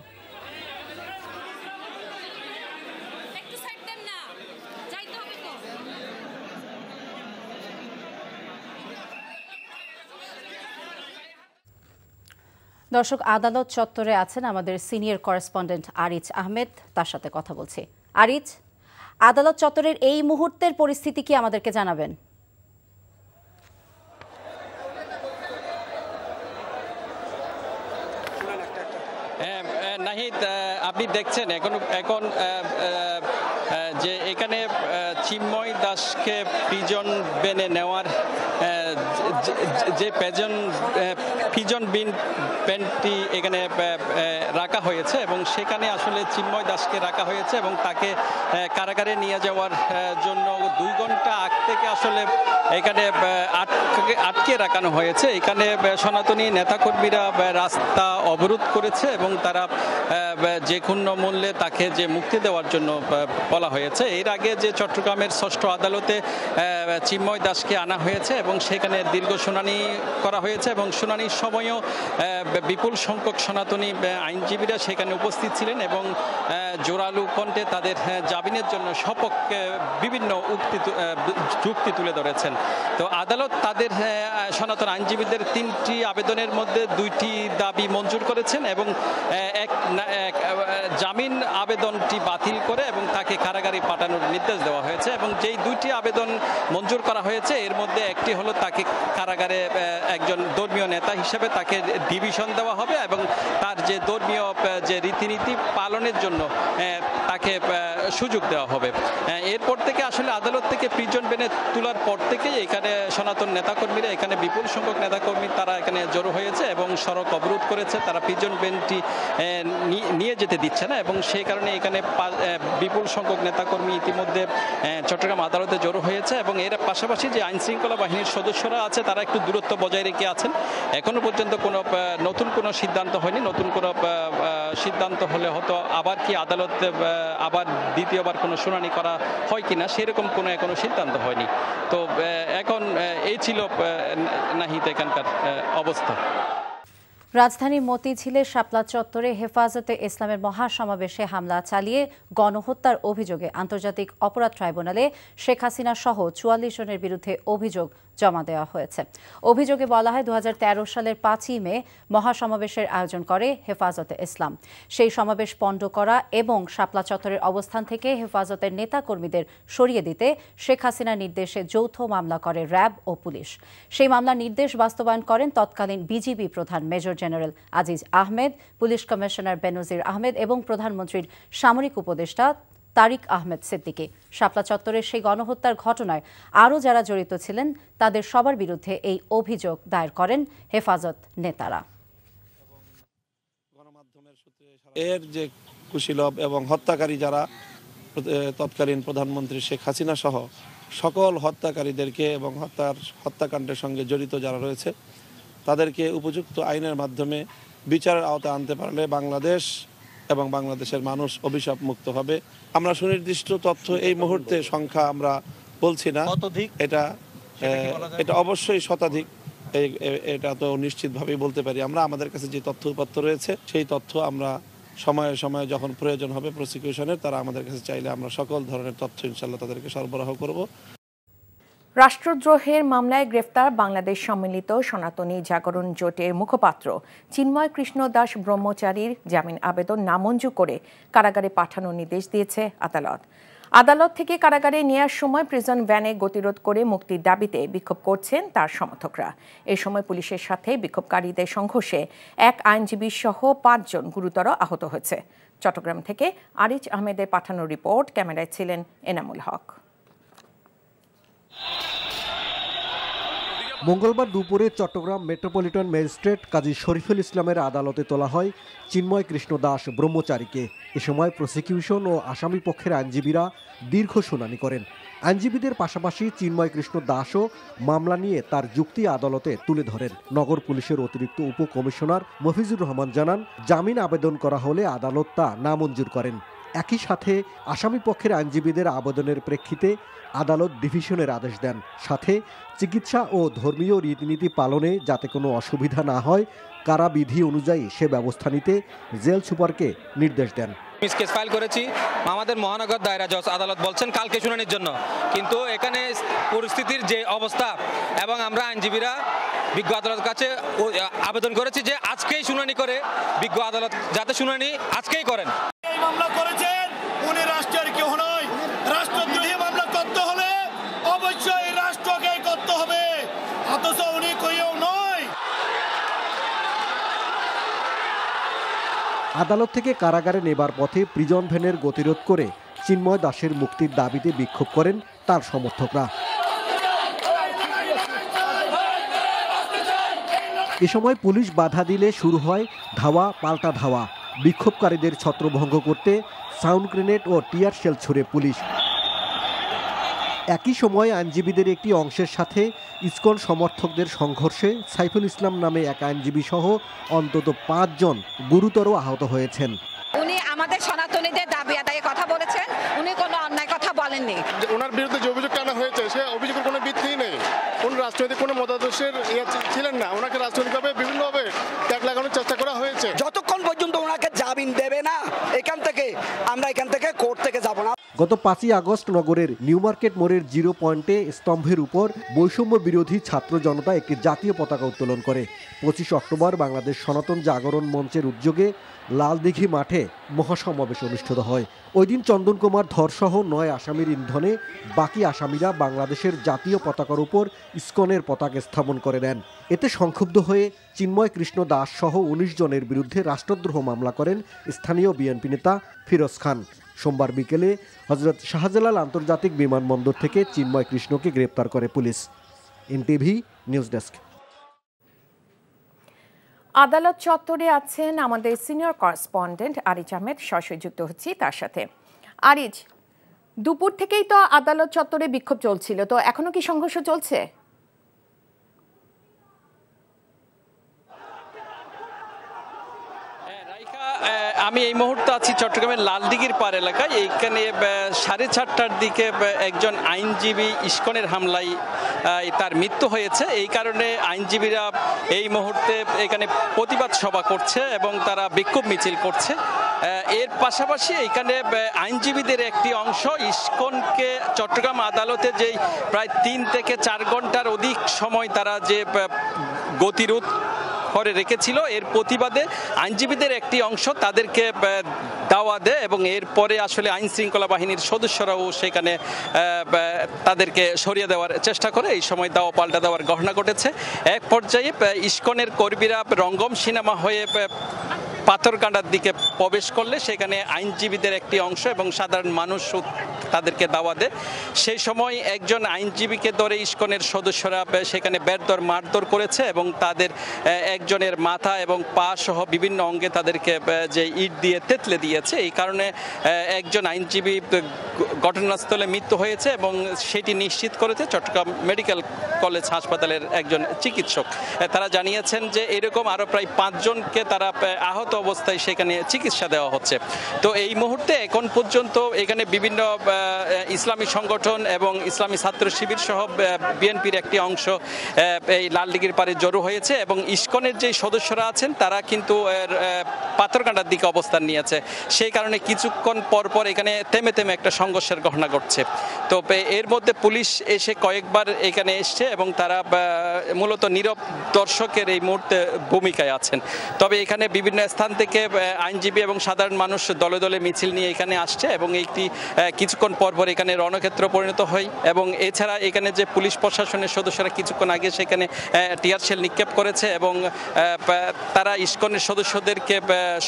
দর্শক, আদালত চত্বরে আছেন আমাদের সিনিয়র করেসপন্ডেন্ট আরিজ আহমেদ, তার সাথে কথা বলছি। আরিজ, আদালত চত্বরের এই মুহূর্তের পরিস্থিতি কি আমাদেরকে জানাবেন? নাহিদ, আপনি দেখছেন এখন যে এখানে চিন্ময় দাসকে প্রিজন ভ্যানে নেওয়ার যে প্রিজন ভ্যানটি এখানে রাখা হয়েছে এবং সেখানে আসলে চিন্ময় দাসকে রাখা হয়েছে এবং তাকে কারাগারে নিয়ে যাওয়ার জন্য 2 ঘন্টা আগ থেকে আসলে এখানে আটকে রাখানো হয়েছে। এখানে সনাতনী নেতাকর্মীরা রাস্তা অবরোধ করেছে এবং তারা যে কোনো মূল্যে তাকে যে মুক্তি দেওয়ার জন্য বলা হয়েছে। এর আগে যে চট্টগ্রামের 6ষ্ঠ আদালতে চিন্ময় দাসকে আনা হয়েছে এবং সেখানে দীর্ঘ শুনানি করা হয়েছে এবং শুনানির সময়ও বিপুল সংখ্যক সনাতনী আইনজীবীরা সেখানে উপস্থিত ছিলেন এবং জোরালো কণ্ঠে তাদের জামিনের জন্য সপক্ষে বিভিন্ন যুক্তি তুলে ধরেছেন। তো আদালত তাদের সনাতন আইনজীবীদের 3টি আবেদনের মধ্যে 2টি দাবি মঞ্জুর করেছেন এবং জামিন আবেদনটি বাতিল করে এবং তাকে কারাগারে পাঠানোর নির্দেশ দেওয়া হয়েছে এবং যেই দুইটি আবেদন মঞ্জুর করা হয়েছে এর মধ্যে একটি হলো তাকে কারাগারে একজন ধর্মীয় নেতা হিসেবে তাকে ডিভিশন দেওয়া হবে এবং তার যে ধর্মীয় যে রীতিনীতি পালনের জন্য তাকে সুযোগ দেওয়া হবে। এরপর থেকে আসলে আদালত থেকে প্রিজন ভ্যানে তোলার পর থেকেই এখানে সনাতন নেতাকর্মীরা এখানে বিপুল সংখ্যক নেতাকর্মী তারা এখানে জড়ো হয়েছে এবং সড়ক অবরোধ করেছে, তারা প্রিজন ভ্যানটি নিয়ে যেতে দিচ্ছে না এবং সেই কারণে এখানে বিপুল সংখ্যক নেতাকর্মী ইতিমধ্যে চট্টগ্রাম আদালতে জড়ো হয়েছে এবং এর পাশাপাশি যে আইন শৃঙ্খলা বাহিনীর সদস্যরা আছে তারা একটু দূরত্ব বজায় রেখে আছেন। এখনো পর্যন্ত কোনো নতুন কোনো সিদ্ধান্ত হয়নি। নতুন কোনো সিদ্ধান্ত হলে হয়তো আবার কি আদালত আবার দ্বিতীয়বার কোনো শুনানি করা হয় কিনা সেরকম কোনো এখনো সিদ্ধান্ত হয়নি। তো এখন এই ছিল নাহিদ এখানকার অবস্থা। রাজধানী মতিঝিলে শাপলা চত্বরে হেফাজতে ইসলামের মহাসমাবেশে হামলা চালিয়ে গণহত্যার অভিযোগে আন্তর্জাতিক অপরাধ ট্রাইব্যুনালে শেখ হাসিনা সহ ৪৪ জনের বিরুদ্ধে অভিযোগ জমা দেওয়া হয়েছে। অভিযোগে বলা হয় ২০১৩ সালের ৫ই মে মহাসমাবেশের আয়োজন করে হেফাজতে ইসলাম। সেই সমাবেশ পণ্ড করা এবং শাপলা চত্বরের অবস্থান থেকে হেফাজতের নেতাকর্মীদের সরিয়ে দিতে শেখ হাসিনার নির্দেশে যৌথ মামলা করে র্যাব ও পুলিশ। সেই মামলার নির্দেশ বাস্তবায়ন করেন তৎকালীন বিজিবি প্রধান major general Aziz Ahmed, police commissioner Benazir Ahmed এবং প্রধানমন্ত্রীর সামরিক উপদেষ্টা তারিক আহমেদ সিদ্দিকী। শাপলা চত্বরের সেই গণহত্যার ঘটনায় আরও যারা জড়িত ছিলেন তাদের সবার বিরুদ্ধে এই অভিযোগ দায়ের করেন হেফাজত নেতারা। এর যে কুশীলব এবং হত্যাকারী যারা তৎকালীন প্রধানমন্ত্রী শেখ হাসিনা সহ সকল হত্যাকারীদেরকে এবং হত্যাকাণ্ডের সঙ্গে জড়িত যারা রয়েছে তাদেরকে উপযুক্ত আইনের মাধ্যমে বিচারের আওতায় আনতে পারলে বাংলাদেশ এবং বাংলাদেশের মানুষ অভিশাপ মুক্ত হবে। আমরা সুনির্দিষ্ট তথ্য এই মুহূর্তে সংখ্যা আমরা বলছি না, এটা অবশ্যই শতাধিক, এটা তো নিশ্চিতভাবেই বলতে পারি। আমরা আমাদের কাছে যে তথ্যপত্র রয়েছে সেই তথ্য আমরা সময়ে সময়ে যখন প্রয়োজন হবে প্রসিকিউশনের তারা আমাদের কাছে চাইলে আমরা সকল ধরনের তথ্য ইনশাল্লাহ তাদেরকে সরবরাহ করব। রাষ্ট্রদ্রোহের মামলায় গ্রেফতার বাংলাদেশ সম্মিলিত সনাতনী জাগরণ জোটের মুখপাত্র চিন্ময় কৃষ্ণ দাস ব্রহ্মচারীর জামিন আবেদন নামঞ্জুর করে কারাগারে পাঠানোর নির্দেশ দিয়েছে আদালত। আদালত থেকে কারাগারে নেওয়ার সময় প্রিজন ভ্যানে গতিরোধ করে মুক্তির দাবিতে বিক্ষোভ করছেন তার সমর্থকরা। এ সময় পুলিশের সাথে বিক্ষোভকারীদের সংঘর্ষে এক আইনজীবী সহ ৫ জন গুরুতর আহত হয়েছে। চট্টগ্রাম থেকে আরিজ আহমেদের পাঠানো রিপোর্ট, ক্যামেরায় ছিলেন এনামুল হক। মঙ্গলবার দুপুরে চট্টগ্রাম মেট্রোপলিটন ম্যাজিস্ট্রেট কাজী শরীফুল ইসলামের আদালতে তোলা হয় চিন্ময় কৃষ্ণ দাস ব্রহ্মচারীকে। এ সময় প্রসিকিউশন ও আসামি পক্ষের আইনজীবীরা দীর্ঘ শুনানি করেন। আইনজীবীদের পাশাপাশি চিন্ময় কৃষ্ণ দাসও মামলা নিয়ে তার যুক্তি আদালতে তুলে ধরেন। নগর পুলিশের অতিরিক্ত উপকমিশনার মফিজুর রহমান জানান, জামিন আবেদন করা হলে আদালত তা নামঞ্জুর করেন। একই সাথে আসামি পক্ষের আইনজীবীদের আবেদনের প্রেক্ষিতে আদালত ডিভিশনের আদেশ দেন। সাথে চিকিৎসা ও ধর্মীয় রীতিনীতি পালনে যাতে কোনো অসুবিধা না হয় কারাবিধি অনুযায়ী সে ব্যবস্থা নিতে জেল সুপারকে নির্দেশ দেন। কেস ফাইল করেছি, আমাদের মহানগর দায়রা জজ আদালত বলছেন কালকে শুনানির জন্য, কিন্তু এখানে পরিস্থিতির যে অবস্থা এবং আমরা আইনজীবীরা বিজ্ঞ আদালতের কাছে আবেদন করেছি যে আজকেই শুনানি করে বিজ্ঞ আদালত যাতে শুনানি আজকেই করেন। এই মামলা করেছেন উনি রাষ্ট্রের কেউ নয়, রাষ্ট্রদ্রোহী মামলা করতে হলে অবশ্যই রাষ্ট্রকে করতে হবে, অথচ উনি কেউ নয়। আদালত থেকে কারাগারে নেবার পথে প্রিজন ভ্যানের গতিরোধ করে চিন্ময় দাসের মুক্তির দাবিতে বিক্ষোভ করেন তার সমর্থকরা। এ সময় পুলিশ বাধা দিলে শুরু হয় ধাওয়া পাল্টা ধাওয়া। বিক্ষোভকারীদের ছত্রভঙ্গ করতে সাউন্ড গ্রেনেড ও টিয়ার শেল ছুড়ে পুলিশ। একই সময় আইনজীবীদের একটি অংশের সাথে ইসকন সমর্থকদের সংঘর্ষে সাইফুল ইসলাম নামে এক আইনজীবী সহ অন্তত ৫ জন গুরুতর আহত হয়েছেন। উনি আমাদের সনাতনীদের দাবি আদায়ে কথা বলেছেন, উনি কোনো অন্যায় কথা বলেননি। ওনার বিরুদ্ধে যে অভিযোগ আনা হয়েছে সে অভিযোগের কোনো ভিত্তি নেই। উনি রাজনৈতিক কোনো মতাদর্শের ছিলেন না, ওনাকে রাজনৈতিকভাবে বিভিন্নভাবে ট্যাগ লাগানোর চেষ্টা করা হয়েছে। যতক্ষণ পর্যন্ত ওনাকে জামিন দেবে না এখান থেকে কোর্ট থেকে যাব না। গত 5ই আগস্ট নগরের নিউ মার্কেট মোড়ের 0 পয়েন্টে স্তম্ভের উপর বৈষম্য বিরোধী ছাত্র জনতা একটি জাতীয় পতাকা উত্তোলন করে। 25 অক্টোবর বাংলাদেশ সনাতন জাগরণ মঞ্চের উদ্যোগে লালদিঘি মাঠে মহাসমাবেশ অনুষ্ঠিত হয়। ওই দিন চন্দন কুমার ধরসহ 9 আসামির ইন্ধনে বাকি আসামিরা বাংলাদেশের জাতীয় পতাকার উপর ইসকনের পতাকা স্থাপন করে দেন। এতে সংক্ষুব্ধ হয়ে চিন্ময় কৃষ্ণ দাস সহ 19 জনের বিরুদ্ধে রাষ্ট্রদ্রোহ মামলা করেন স্থানীয় বিএনপি নেতা ফিরোজ খান। সোমবার বিকেলে হযরত শাহজালাল আন্তর্জাতিক বিমানবন্দর থেকে চিন্ময় কৃষ্ণকে গ্রেপ্তার করে পুলিশ। NTV news desk. আদালত চত্বরে আছেন আমাদের সিনিয়র করেসপন্ডেন্ট আরিজ আহমেদ, সরাসরি যুক্ত হচ্ছি তার সাথে। আরিজ, দুপুর থেকেই তো আদালত চত্বরে বিক্ষোভ চলছিল, তো এখনো কি সংঘর্ষ চলছে? আমি এই মুহূর্তে আছি চট্টগ্রামের লালদিঘির পাড় এলাকায়। এইখানে 4:30টার দিকে একজন আইনজীবী ইসকনের হামলায় তার মৃত্যু হয়েছে। এই কারণে আইনজীবীরা এই মুহূর্তে এখানে প্রতিবাদ সভা করছে এবং তারা বিক্ষোভ মিছিল করছে। এর পাশাপাশি এখানে আইনজীবীদের একটি অংশ ইসকনকে চট্টগ্রাম আদালতে যেই প্রায় 3 থেকে 4 ঘন্টার অধিক সময় তারা যে গতিরোধ করে রেখেছিল, এর প্রতিবাদে আইনজীবীদের একটি অংশ তাদেরকে দাওয়া দেয় এবং এরপরে আসলে আইন শৃঙ্খলা বাহিনীর সদস্যরাও সেখানে তাদেরকে সরিয়ে দেওয়ার চেষ্টা করে। এই সময় দাওয়া পাল্টা দেওয়ার ঘটনা ঘটেছে। এক পর্যায়ে ইসকনের কর্মীরা রঙ্গম সিনেমা হয়ে পাথরকান্ডার দিকে প্রবেশ করলে সেখানে আইনজীবীদের একটি অংশ এবং সাধারণ মানুষ তাদেরকে দাওয়া দেয়। সেই সময় একজন আইনজীবীকে ধরে ইসকনের সদস্যরা সেখানে বেধড় মারধর করেছে এবং তাদের একজনের মাথা এবং পা সহ বিভিন্ন অঙ্গে তাদেরকে যে ইট দিয়ে তেতলে দিয়েছে। এই কারণে একজন আইনজীবী ঘটনাস্থলে মৃত্যু হয়েছে এবং সেটি নিশ্চিত করেছে চট্টগ্রাম মেডিকেল কলেজ হাসপাতালের একজন চিকিৎসক। তারা জানিয়েছেন যে এরকম আরও প্রায় 5 জনকে তারা আহত অবস্থায় সেখানে চিকিৎসা দেওয়া হচ্ছে। তো এই মুহূর্তে এখন পর্যন্ত এখানে বিভিন্ন ইসলামী সংগঠন এবং ইসলামী ছাত্র শিবির সহ বিএনপির একটি অংশ এই লালদিঘির পাড়ে জড়ো হয়েছে এবং ইসকনের যে সদস্যরা আছেন তারা কিন্তু পাথরকান্ডার দিকে অবস্থান নিয়েছে। সেই কারণে কিছুক্ষণ পর পর এখানে থেমে থেমে একটা সংঘর্ষের ঘটনা ঘটছে। তো এর মধ্যে পুলিশ এসে কয়েকবার এখানে এসছে এবং তারা মূলত নীরব দর্শকের এই মুহূর্তে ভূমিকায় আছেন। তবে এখানে বিভিন্ন স্থান থেকে আইনজীবী এবং সাধারণ মানুষ দলে দলে মিছিল নিয়ে এখানে আসছে এবং একটি কিছুক্ষণ পর পর এখানে রণক্ষেত্র পরিণত হয় এবং এছাড়া এখানে যে পুলিশ প্রশাসনের সদস্যরা কিছুক্ষণ আগে সেখানে টিয়ার শেল নিক্ষেপ করেছে এবং তারা ইসকনের সদস্যদেরকে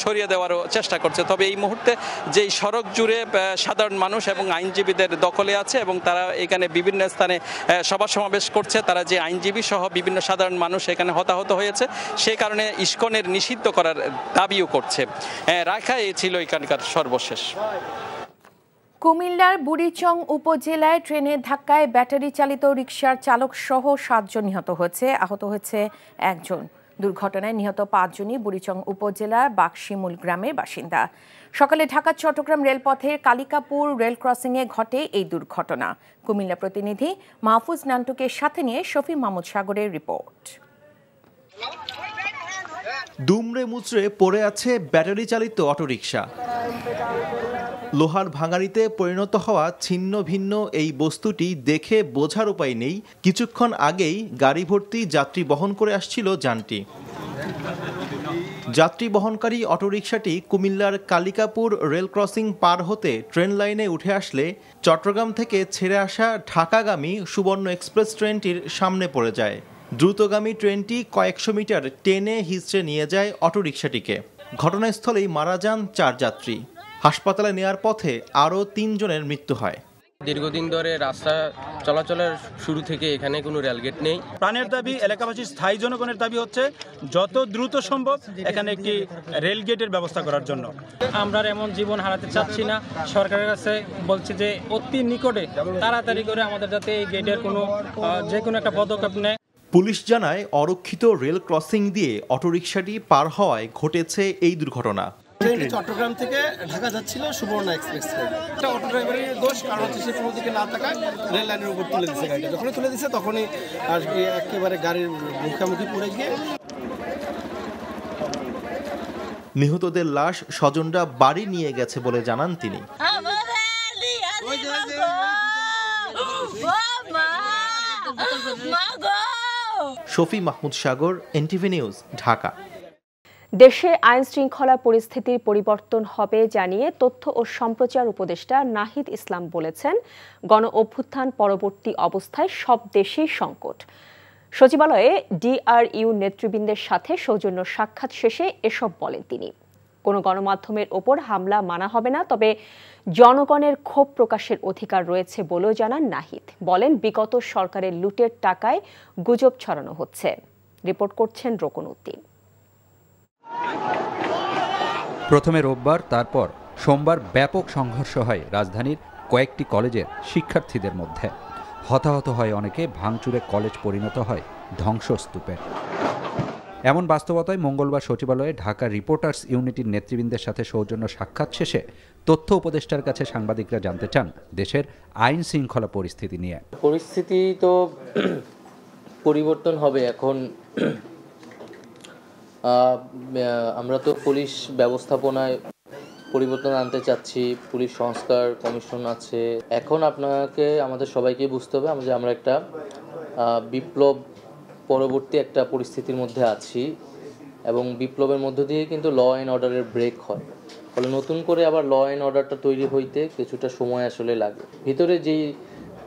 সরিয়ে দেওয়ারও চেষ্টা করছে। তবে এই মুহূর্তে যেই সড়ক জুড়ে সাধারণ মানুষ এবং আইনজীবীদের দখলে আছে এবং তারা এখানে বিভিন্ন স্থানে সভা সমাবেশ করছে, তারা যে আইনজীবী সহ বিভিন্ন সাধারণ মানুষ এখানে হতাহত হয়েছে সেই কারণে ইসকনের নিষিদ্ধ করার দাবিও করছে। রাখা এই ছিল এখানকার সর্বশেষ। কুমিল্লার বুড়িচং উপজেলায় ট্রেনের ধাক্কায় ব্যাটারি চালিত রিকশার চালক সহ 7 জন নিহত হয়েছে, আহত হয়েছে 1 জন। দুর্ঘটনায় নিহত 5 জনই বুড়িচং উপজেলার বাকশিমুল গ্রামের বাসিন্দা। সকালে ঢাকা চট্টগ্রাম রেলপথের কালিকাপুর রেল ক্রসিংয়ে ঘটে এই দুর্ঘটনা। কুমিল্লা প্রতিনিধি মাহফুজ নান্টুকে সাথে নিয়ে শফি মাহমুদ সাগরের রিপোর্ট। দুমড়ে মুচড়ে পড়ে আছে ব্যাটারি চালিত অটোরিকশা। লোহার ভাঙাড়িতে পরিণত হওয়া ছিন্ন ভিন্ন এই বস্তুটি দেখে বোঝার উপায় নেই কিছুক্ষণ আগেই গাড়ি ভর্তি যাত্রী বহন করে আসছিল যানটি। যাত্রী বহনকারী অটোরিকশাটি কুমিল্লার কালিকাপুর রেল ক্রসিং পার হতে ট্রেন লাইনে উঠে আসলে চট্টগ্রাম থেকে ছেড়ে আসা ঢাকাগামী সুবর্ণ এক্সপ্রেস ট্রেনটির সামনে পড়ে যায়। দ্রুতগামী ট্রেনটি কয়েকশো মিটার টেনে হিঁচড়ে নিয়ে যায় অটোরিকশাটিকে। ঘটনাস্থলেই মারা যান 4 যাত্রী। হাসপাতালে নেয়ার পথে আরও 3 জনের মৃত্যু হয়। দীর্ঘদিন ধরে রাস্তা চলাচলের শুরু থেকে এখানে কোনো রেলগেট নেই। প্রাণের দাবি, এলাকাবাসীর স্থায়ী জনগণের দাবি হচ্ছে যত দ্রুত সম্ভব এখানে একটি রেলগেটের ব্যবস্থা করার জন্য। আমরা এমন জীবন হারাতে চাচ্ছি না। সরকারের কাছে বলছি যে অতি নিকটে তাড়াতাড়ি করে আমাদের যাতে এই গেটের যে কোনো একটা পদক্ষেপ নেয়। পুলিশ জানায় অরক্ষিত রেল ক্রসিং দিয়ে অটোরিকশাটি পার হওয়ায় ঘটেছে এই দুর্ঘটনা। ট্রেনটি চট্টগ্রাম থেকে ঢাকা যাচ্ছিল সুবর্ণ এক্সপ্রেস ট্রেন। এটা অটো ড্রাইভারের দোষ, কারণ হচ্ছে সে কোনো দিকে না থাকায় রেল লাইনের উপর তুলে দিচ্ছে গাড়িটা। যখনই তুলে দিচ্ছে তখনই আর কি একেবারে গাড়ির মুখোমুখি পড়ে গিয়ে। নিহতদের লাশ স্বজনরা বাড়ি নিয়ে গেছে বলে জানান তিনি। শফি মাহমুদ সাগর, এনটিভি নিউজ, ঢাকা। দেশে আইন শৃঙ্খলা পরিস্থিতির পরিবর্তন হবে জানিয়ে তথ্য ও সম্প্রচার উপদেষ্টা নাহিদ ইসলাম বলেছেন, গণ অভ্যুত্থান পরবর্তী অবস্থায় সব দেশেই সংকট। সচিবালয়ে ডিআরইউ নেতৃবৃন্দের সাথে সৌজন্য সাক্ষাৎ শেষে এসব বলেন তিনি। কোনো গণমাধ্যমের ওপর হামলা মানা হবে না, তবে জনগণের ক্ষোভ প্রকাশের অধিকার রয়েছে বলেও জানান নাহিদ। বলেন, বিগত সরকারের লুটের টাকায় গুজব ছড়ানো হচ্ছে। রিপোর্ট করছেন রোকন উদ্দিন। প্রথমে রোববার, তারপর সোমবার ব্যাপক সংঘর্ষ হয় রাজধানীর কয়েকটি কলেজের শিক্ষার্থীদের মধ্যে। হতাহত হয় অনেকে, ভাঙচুরে কলেজ পরিণত হয় ধ্বংসস্তূপে। এমন বাস্তবতায় মঙ্গলবার সচিবালয়ে ঢাকা রিপোর্টার্স ইউনিটির নেতৃবৃন্দের সাথে সৌজন্য সাক্ষাৎ শেষে তথ্য উপদেষ্টার কাছে সাংবাদিকরা জানতে চান দেশের আইন শৃঙ্খলা পরিস্থিতি নিয়ে। পরিস্থিতি তো পরিবর্তন হবে। এখন আমরা তো পুলিশ ব্যবস্থাপনায় পরিবর্তন আনতে চাচ্ছি, পুলিশ সংস্কার কমিশন আছে। এখন আপনাকে আমাদের সবাইকে বুঝতে হবে যে আমরা একটা বিপ্লব পরবর্তী একটা পরিস্থিতির মধ্যে আছি এবং বিপ্লবের মধ্য দিয়ে কিন্তু ল অ্যান্ড অর্ডারের ব্রেক হয়। ফলে নতুন করে আবার ল অ্যান্ড অর্ডারটা তৈরি হইতে কিছুটা সময় আসলে লাগে। ভিতরে যেই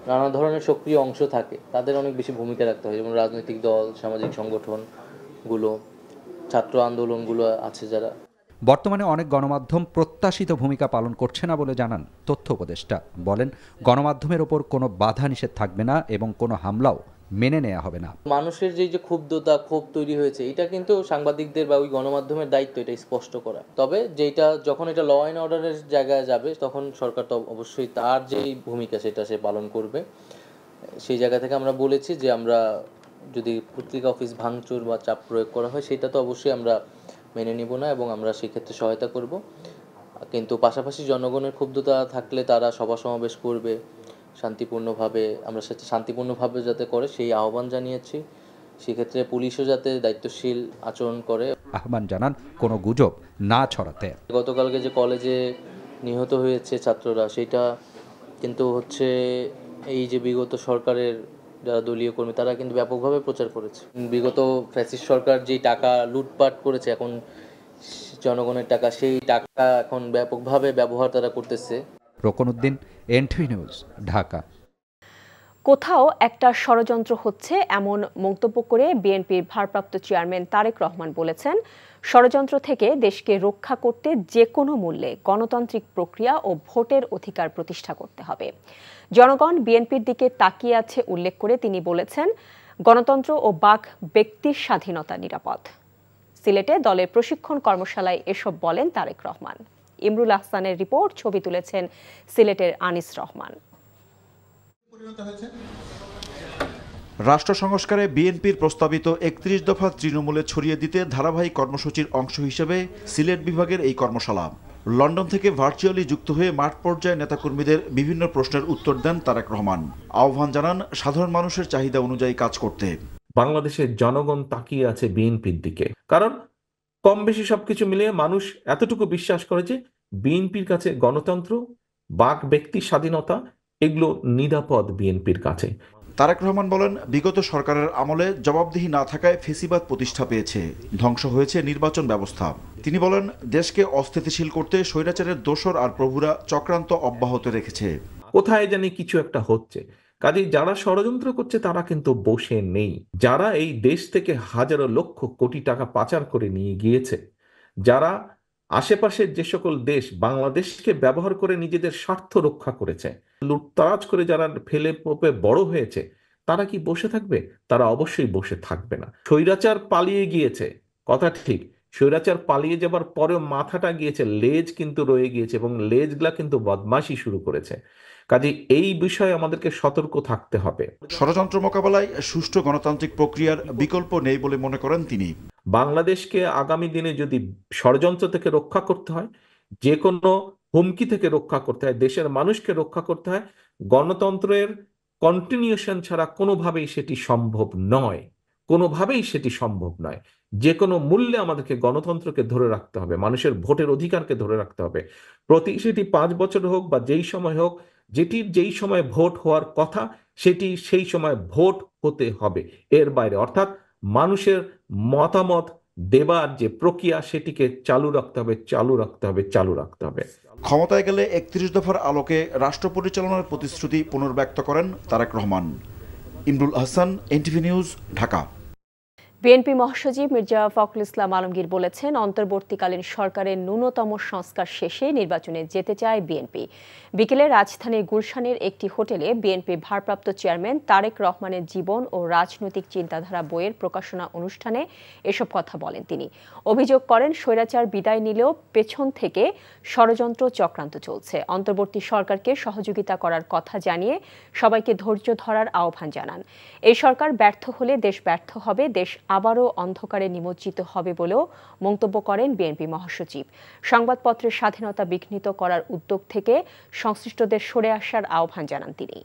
নানা ধরনের সক্রিয় অংশ থাকে তাদের অনেক বেশি ভূমিকা রাখতে হয়, যেমন রাজনৈতিক দল, সামাজিক সংগঠনগুলো, ছাত্র আন্দোলনগুলো আছে যারা। বর্তমানে অনেক গণমাধ্যম প্রত্যাশিত ভূমিকা পালন করছে না বলে জানান তথ্য উপদেষ্টা। বলেন, গণমাধ্যমের ওপর কোনো বাধা নিষেধ থাকবে না এবং কোনো হামলাও মেনে নেওয়া হবে না। মানুষের যে ক্ষুব্ধতা, ক্ষোভ তৈরি হয়েছে, এটা কিন্তু সাংবাদিকদের বা ওই গণমাধ্যমের দায়িত্ব এটা স্পষ্ট করা। তবে যেটা যখন এটা ল অ্যান্ড অর্ডারের জায়গায় যাবে তখন সরকার তো অবশ্যই তার যেই ভূমিকা সেটা সে পালন করবে। সেই জায়গা থেকে আমরা বলেছি যে আমরা যদি পত্রিকা অফিস ভাঙচুর বা চাপ প্রয়োগ করা হয় সেটা তো অবশ্যই আমরা মেনে নিব না এবং আমরা সেক্ষেত্রে সহায়তা করব। কিন্তু পাশাপাশি জনগণের ক্ষুব্ধতা থাকলে তারা সভা সমাবেশ করবে শান্তিপূর্ণভাবে, আমরা সেটা শান্তিপূর্ণভাবে যাতে করে সেই আহ্বান জানিয়েছি। সেক্ষেত্রে পুলিশও যাতে দায়িত্বশীল আচরণ করে আহ্বান জানান, কোনো গুজব না ছড়াতে। গতকালকে যে কলেজে নিহত হয়েছে ছাত্ররা, সেটা কিন্তু হচ্ছে এই যে বিগত সরকারের যারা দলীয় কর্মী তারা কিন্তু ব্যাপকভাবে প্রচার করেছে। বিগত ফ্যাসিস্ট সরকার যে টাকা লুটপাট করেছে, এখন জনগণের টাকা, সেই টাকা এখন ব্যাপকভাবে ব্যবহার তারা করতেছে। রোকন উদ্দিন, এনটিভি নিউজ, ঢাকা। কোথাও একটা ষড়যন্ত্র হচ্ছে এমন মন্তব্য করে বিএনপির ভারপ্রাপ্ত চেয়ারম্যান তারেক রহমান বলেছেন, ষড়যন্ত্র থেকে দেশকে রক্ষা করতে যে কোনো মূল্যে গণতান্ত্রিক প্রক্রিয়া ও ভোটের অধিকার প্রতিষ্ঠা করতে হবে। জনগণ বিএনপির দিকে তাকিয়ে আছে উল্লেখ করে তিনি বলেছেন, গণতন্ত্র ও বাক ব্যক্তির স্বাধীনতা নিরাপদ। সিলেটে দলের প্রশিক্ষণ কর্মশালায় এসব বলেন তারেক রহমান। ইমরুল আহসানের রিপোর্ট, ছবি তুলেছেন সিলেটের আনিস রহমান। রাষ্ট্র সংস্কারে বিএনপির প্রস্তাবিত ৩১ দফা তৃণমূলে ছড়িয়ে দিতে ধারাবাহিক কর্মসূচির অংশ হিসেবে সিলেট বিভাগের এই কর্মশালা। লন্ডন থেকে ভার্চুয়ালি যুক্ত হয়ে মাঠ পর্যায়ে নেতাকর্মীদের বিভিন্ন প্রশ্নের উত্তর দেন তারেক রহমান। আহ্বান জানান সাধারণ মানুষের চাহিদা অনুযায়ী কাজ করতে। বাংলাদেশের জনগণ তাকিয়ে আছে বিএনপির দিকে, কারণ কম বেশি সবকিছু মিলিয়ে মানুষ এতটুকু বিশ্বাস করে যে বিএনপির কাছে গণতন্ত্র, বাক ব্যক্তির স্বাধীনতা এগুলো নিরাপদ বিএনপির কাছে। তারেক রহমান বলেন, বিগত সরকারের আমলে জবাবদিহি না থাকায় ফেসিবাদ প্রতিষ্ঠা পেয়েছে, ধ্বংস হয়েছে নির্বাচন ব্যবস্থা। তিনি বলেন, দেশকে অস্থিতিশীল করতে স্বৈরাচারের দোসর আর প্রভুরা চক্রান্ত অব্যাহত রেখেছে। কোথায় জানি কিছু একটা হচ্ছে, কাজেই যারা ষড়যন্ত্র করছে তারা কিন্তু বসে নেই। যারা এই দেশ থেকে হাজারো লক্ষ কোটি টাকা পাচার করে নিয়ে গিয়েছে, যারা আশেপাশের যে সকল দেশ বাংলাদেশকে ব্যবহার করে নিজেদের স্বার্থ রক্ষা করেছে, লুটতরাজ করে যারা ফেলে পোপে বড় হয়েছে, তারা কি বসে থাকবে? তারা অবশ্যই বসে থাকবে না। স্বৈরাচার পালিয়ে গিয়েছে, কথা ঠিক, স্বৈরাচার পালিয়ে যাবার পরেও মাথাটা গিয়েছে, লেজ কিন্তু রয়ে গিয়েছে এবং লেজগুলা কিন্তু বদমাশি শুরু করেছে। কাজে এই বিষয়ে আমাদেরকে সতর্ক থাকতে হবে। ষড়যন্ত্র মোকাবেলায় সুষ্ঠু গণতান্ত্রিক প্রক্রিয়ার বিকল্প নেই বলে মনে করেন তিনি। বাংলাদেশকে আগামী দিনে যদি ষড়যন্ত্র থেকে রক্ষা করতে হয়, যে কোনো হুমকি থেকে রক্ষা করতে হয়, দেশের মানুষকে রক্ষা করতে হয়, গণতন্ত্রের কন্টিনিউশন ছাড়া কোনোভাবেই সেটি সম্ভব নয়। কোনোভাবেই সেটি সম্ভব নয়। যে কোনো মূল্যে আমাদেরকে গণতন্ত্রকে ধরে রাখতে হবে, মানুষের ভোটের অধিকারকে ধরে রাখতে হবে। সেটি 5 বছর হোক বা যেই সময় হোক, যেই সময় ভোট হওয়ার কথা সেটি সেই সময় ভোট হতে হবে। এর বাইরে অর্থাৎ মানুষের মতামত দেবার যে প্রক্রিয়া সেটিকে চালু রাখতে হবে। ক্ষমতায় গেলে ৩১ দফার আলোকে রাষ্ট্র পরিচালনার প্রতিশ্রুতি পুনর্ব্যক্ত করেন Tarek Rahman. Imrul Ahsan, NTV news, Dhaka. BNP মহাসচিব মির্জা ফখরুল ইসলাম আলমগীর বলেছেন, অন্তর্বর্তীকালীন সরকারের ন্যূনতম সংস্কার শেষে নির্বাচনে যেতে চায় বিএনপি। বিকেলে রাজধানীর গুলশানের একটি হোটেলে বিএনপি ভারপ্রাপ্ত চেয়ারম্যান তারেক রহমানের জীবন ও রাজনৈতিক চিন্তাধারা বইয়ের প্রকাশনা অনুষ্ঠানে এসব কথা বলেন তিনি। অভিযোগ করেন, স্বৈরাচার বিদায় নিলেও পেছন থেকে ষড়যন্ত্র চক্রান্ত চলছে। অন্তর্বর্তী সরকারকে সহযোগিতা করার কথা জানিয়ে সবাইকে ধৈর্য ধরার আহ্বান জানান। এই সরকার ব্যর্থ হলে দেশ ব্যর্থ হবে, দেশ আবারও অন্ধকারে নিমজ্জিত হবে বলেও মন্তব্য করেন বিএনপি মহাসচিব। সংবাদপত্রের স্বাধীনতা বিঘ্নিত করার উদ্যোগ থেকে সংশ্লিষ্টদের সরে আসার আহ্বান জানান তিনি।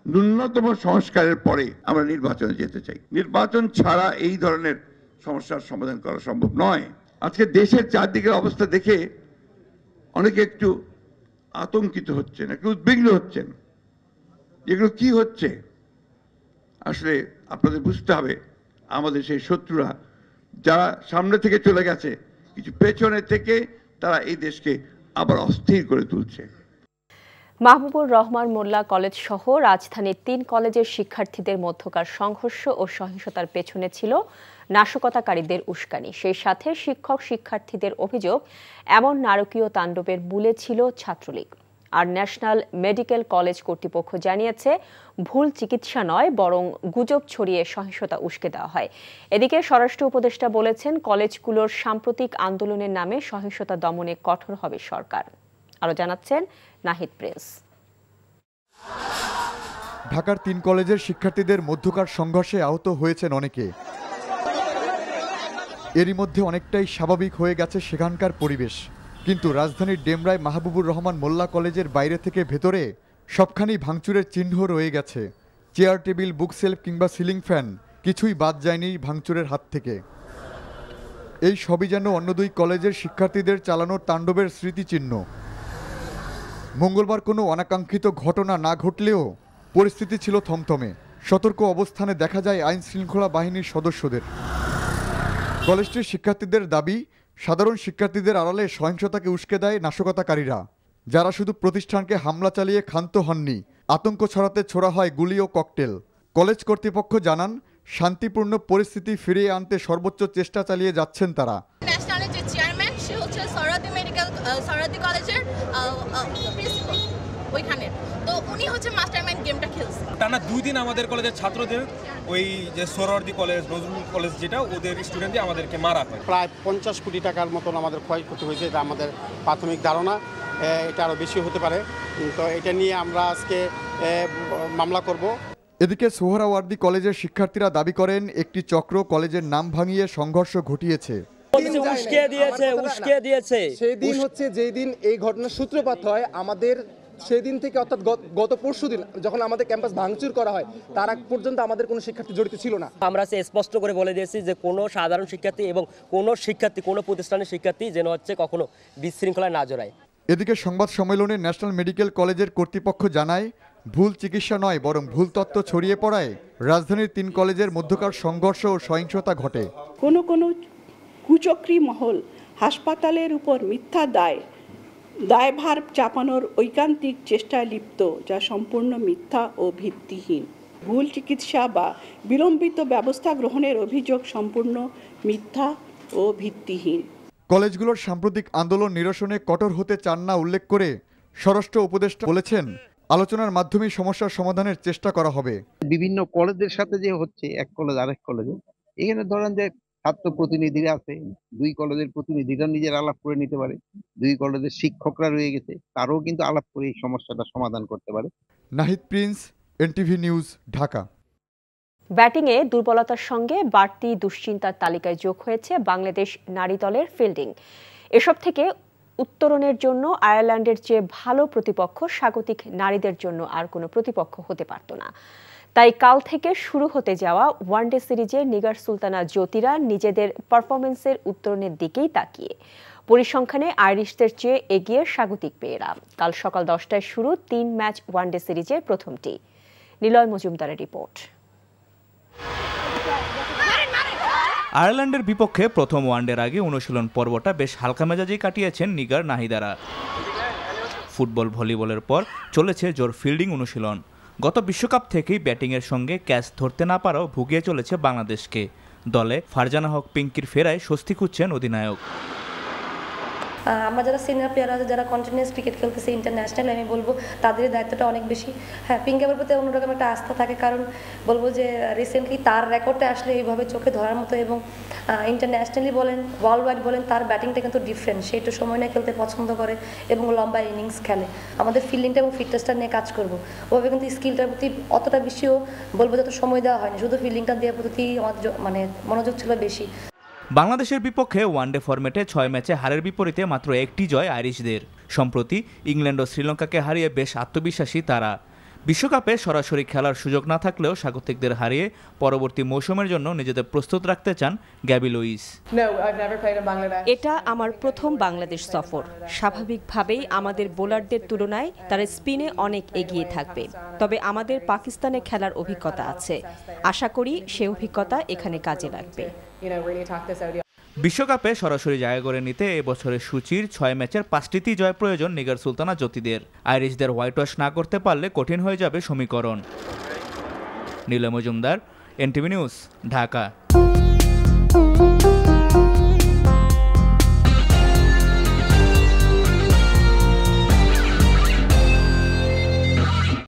ন্যূনতম সংস্কারের পরে আমরা নির্বাচনে যেতে চাই। নির্বাচন ছাড়া এই ধরনের সমস্যার সমাধান করা সম্ভব নয়। আজকে দেশের চারদিকের অবস্থা দেখে অনেকে একটু আতঙ্কিত হচ্ছেন, একটু উদ্বিগ্ন হচ্ছেন। এগুলো কি হচ্ছে? আসলে আপনাদের বুঝতে হবে, আমাদের সেই শত্রুরা যারা সামনে থেকে চলে গেছে, কিছু পেছনে থেকে তারা এই দেশকে আবার অস্থির করে তুলছে। মাহবুবুর রহমান মোল্লা কলেজ সহ রাজধানীর ৩ কলেজের শিক্ষার্থীদের মধ্যকার সংঘর্ষ ও সহিংসতার পেছনে ছিল নাশকতাকারীদের উস্কানি। সেই সাথে শিক্ষক শিক্ষার্থীদের অভিযোগ, এমন নারকীয় তাণ্ডবের মূলে ছিল ছাত্রলীগ। আর ন্যাশনাল মেডিকেল কলেজ কর্তৃপক্ষ জানিয়েছে, ভুল চিকিৎসা নয়, বরং গুজব ছড়িয়ে সহিংসতা উস্কে দেওয়া হয়। এদিকে স্বরাষ্ট্র উপদেষ্টা বলেছেন, কলেজগুলোর সাম্প্রতিক আন্দোলনের নামে সহিংসতা দমনে কঠোর হবে সরকার। আরো জানাচ্ছেন নাহিদ প্রিন্স। ঢাকার ৩ কলেজের শিক্ষার্থীদের মধ্যকার সংঘর্ষে আহত হয়েছেন অনেকে। এরই মধ্যে অনেকটাই স্বাভাবিক হয়ে গেছে সেখানকার পরিবেশ। কিন্তু রাজধানীর ডেমরায় মাহবুবুর রহমান মোল্লা কলেজের বাইরে থেকে ভেতরে সবখানি ভাঙচুরের চিহ্ন রয়ে গেছে। চেয়ার, টেবিল, বুক সেলফ কিংবা সিলিং ফ্যান কিছুই বাদ যায়নি ভাঙচুরের হাত থেকে। এই সবই যেন অন্য 2 কলেজের শিক্ষার্থীদের চালানোর তাণ্ডবের স্মৃতিচিহ্ন। মঙ্গলবার কোনো অনাকাঙ্ক্ষিত ঘটনা না ঘটলেও পরিস্থিতি ছিল থমথমে। সতর্ক অবস্থানে দেখা যায় আইন শৃঙ্খলা বাহিনীর সদস্যদের। কলেজটির শিক্ষার্থীদের দাবি, সাধারণ শিক্ষার্থীদের আড়ালে সহিংসতাকে উস্কে দেয় নাশকতাকারীরা, যারা শুধু প্রতিষ্ঠানকে হামলা চালিয়ে ক্ষান্ত হননি, আতঙ্ক ছড়াতে ছোড়া হয় গুলি ও ককটেল। কলেজ কর্তৃপক্ষ জানান, শান্তিপূর্ণ পরিস্থিতি ফিরিয়ে আনতে সর্বোচ্চ চেষ্টা চালিয়ে যাচ্ছেন তারা। ন্যাশনালের যে চেয়ারম্যান, সে হচ্ছে সরাদি কলেজের প্রিন্সিপাল ওইখানে, তো উনি হচ্ছে মাস্টারমাইন্ড গেমটা খেলছে। টানা 2 দিন আমাদের কলেজের ছাত্রদের ওই যে সোহরাওয়ার্দী কলেজ, নজরুল কলেজ, যেটা ওদের স্টুডেন্টই আমাদেরকে মারা হয়। প্রায় 50 কোটি টাকার মতন আমাদের ক্ষয়ক্ষতি হয়েছে, এটা আমাদের প্রাথমিক ধারণা। এটা আরও বেশি হতে পারে, তো এটা নিয়ে আমরা আজকে মামলা করব। এদিকে সোহরাওয়ার্দী কলেজের শিক্ষার্থীরা দাবি করেন, একটি চক্র কলেজের নাম ভাঙিয়ে সংঘর্ষ ঘটিয়েছে। সেদিন হচ্ছে যেই দিন এই ঘটনার সূত্রপাত হয়, আমাদের সেদিন থেকে অর্থাৎ গত পরশুদিন যখন আমাদের ক্যাম্পাস ভাঙচুর করা হয়, তার আগ পর্যন্ত আমাদের কোনো শিক্ষার্থী জড়িত ছিল না। আমরা স্পষ্ট করে বলে দিয়েছি যে কোনো সাধারণ শিক্ষার্থী এবং কোনো প্রতিষ্ঠানের শিক্ষার্থী যেন হচ্ছে কখনো বিশৃঙ্খলায় না জড়ায়। এদিকে সংবাদ সম্মেলনে ন্যাশনাল মেডিকেল কলেজের কর্তৃপক্ষ জানায়, ভুল চিকিৎসা নয়, বরং ভুল তথ্য ছড়িয়ে পড়ায় রাজধানীর 3 কলেজের মধ্যকার সংঘর্ষ ও সহিংসতা ঘটে। কোনো কুচক্রী মহল হাসপাতালের উপর মিথ্যা দায়ভার চাপানোর ঐকান্তিক চেষ্টায় লিপ্ত, যা সম্পূর্ণ মিথ্যা ও ভিত্তিহীন। ভুল চিকিৎসা বা বিলম্বিত ব্যবস্থা গ্রহণের অভিযোগ সম্পূর্ণ মিথ্যা ও ভিত্তিহীন। কলেজগুলোর সাম্প্রতিক আন্দোলন নিরসনে কঠোর হতে চান না উল্লেখ করে স্বরাষ্ট্র উপদেষ্টা বলেছেন, আলোচনার মাধ্যমে সমস্যার সমাধানের চেষ্টা করা হবে। বিভিন্ন কলেজের সাথে যে হচ্ছে, এক কলেজ আরেক কলেজে, এখানে ধরেন যে ছাত্র প্রতিনিধিরা আছে, 2 কলেজের প্রতিনিধিরা নিজের আলাপ করে নিতে পারে, 2 কলেজের শিক্ষকরা রয়ে গেছে, তারাও কিন্তু আলাপ করে এই সমস্যাটা সমাধান করতে পারে। Nahid Prince, NTV news, Dhaka. ব্যাটিংয়ে দুর্বলতার সঙ্গে বাড়তি দুশ্চিন্তার তালিকায় যোগ হয়েছে বাংলাদেশ নারী দলের ফিল্ডিং। এসব থেকে উত্তরণের জন্য আয়ারল্যান্ডের চেয়ে ভালো প্রতিপক্ষ স্বাগতিক নারীদের জন্য আর কোনো প্রতিপক্ষ হতে পারত না। তাই কাল থেকে শুরু হতে যাওয়া ওয়ানডে সিরিজে নিগার সুলতানা জ্যোতিরা নিজেদের পারফরমেন্সের উত্তরণের দিকেই তাকিয়ে। পরিসংখ্যানে আইরিশদের চেয়ে এগিয়ে স্বাগতিক পেয়েরা। কাল সকাল 10টায় শুরু 3 ম্যাচ ওয়ানডে সিরিজের প্রথমটি। নিলয় মজুমদারের রিপোর্ট। আয়ারল্যান্ডের বিপক্ষে প্রথম ওয়ানডের আগে অনুশীলন পর্বটা বেশ হালকা মেজাজেই কাটিয়েছেন নিগার নাহিদারা। ফুটবল ভলিবলের পর চলেছে জোর ফিল্ডিং অনুশীলন। গত বিশ্বকাপ থেকেই ব্যাটিংয়ের সঙ্গে ক্যাচ ধরতে না পারাও ভুগিয়ে চলেছে বাংলাদেশকে। দলে ফারজানা হক পিঙ্কির ফেরায় স্বস্তি খুঁজছেন অধিনায়ক। আমরা যারা সিনিয়র প্লেয়ার আছে, যারা কন্টিনিউয়াস ক্রিকেট খেলতেছে ইন্টারন্যাশনাল, আমি বলবো তাদের দায়িত্বটা অনেক বেশি। হ্যাঁ, পিঙ্কের প্রতি অন্যরকম একটা আস্থা থাকে, কারণ বলবো যে রিসেন্টলি তার রেকর্ডটা আসলে এইভাবে চোখে ধরার মতো, এবং ইন্টারন্যাশনালি বলেন ওয়ার্ল্ড ওয়াইড বলেন তার ব্যাটিংটা কিন্তু ডিফারেন্ট। সে একটু সময় নিয়ে খেলতে পছন্দ করে এবং লম্বা ইনিংস খেলে। আমাদের ফিল্ডিংটা এবং ফিটনেসটা নিয়ে কাজ করবো। ওভাবে কিন্তু স্কিলটার প্রতি অতটা বেশিও বলবো যত সময় দেওয়া হয়নি, শুধু ফিল্ডিংটা দেওয়ার প্রতি মানে মনোযোগ ছিল বেশি। বাংলাদেশের বিপক্ষে ওয়ানডে ফরম্যাটে 6 ম্যাচে হারের বিপরীতে মাত্র একটি জয় আইরিশদের। সম্প্রতি ইংল্যান্ড ও শ্রীলঙ্কাকে হারিয়ে বেশ আত্মবিশ্বাসী তারা। বিশ্বকাপে সরাসরি খেলার সুযোগ না থাকলেও স্বাগতিকদের হারিয়ে পরবর্তী মৌসুমের জন্য নিজেদের প্রস্তুত রাখতে চান গ্যাবি লুইস। এটা আমার প্রথম বাংলাদেশ সফর। স্বাভাবিকভাবেই আমাদের বোলারদের তুলনায় তারা স্পিনে অনেক এগিয়ে থাকবে, তবে আমাদের পাকিস্তানে খেলার অভিজ্ঞতা আছে। আশা করি সে অভিজ্ঞতা এখানে কাজে লাগবে। বিশ্বকাপে সরাসরি জায়গা করে নিতে এবছরের সূচির 6 ম্যাচের 5টিতেই জয় প্রয়োজন নিগার সুলতানা জ্যোতিদের। আইরিশদের হোয়াইট ওয়াশ না করতে পারলে কঠিন হয়ে যাবে সমীকরণ। Niloy Majumdar, NTV news, Dhaka.